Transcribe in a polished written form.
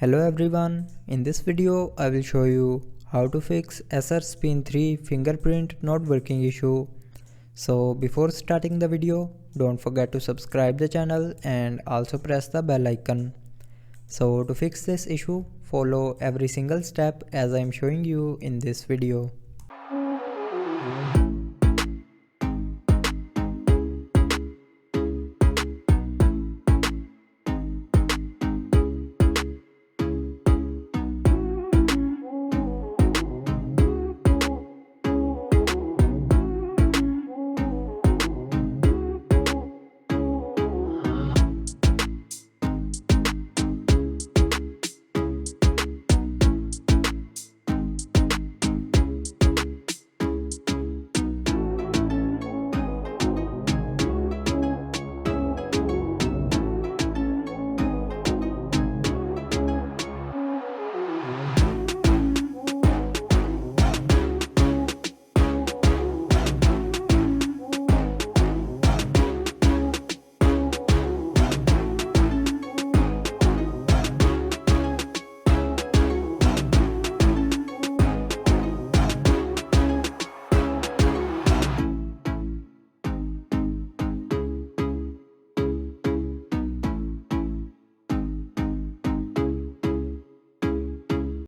Hello everyone, in this video I will show you how to fix Acer Spin 3 fingerprint not working issue. So before starting the video, don't forget to subscribe the channel and also press the bell icon. So to fix this issue, follow every single step as I am showing you in this video.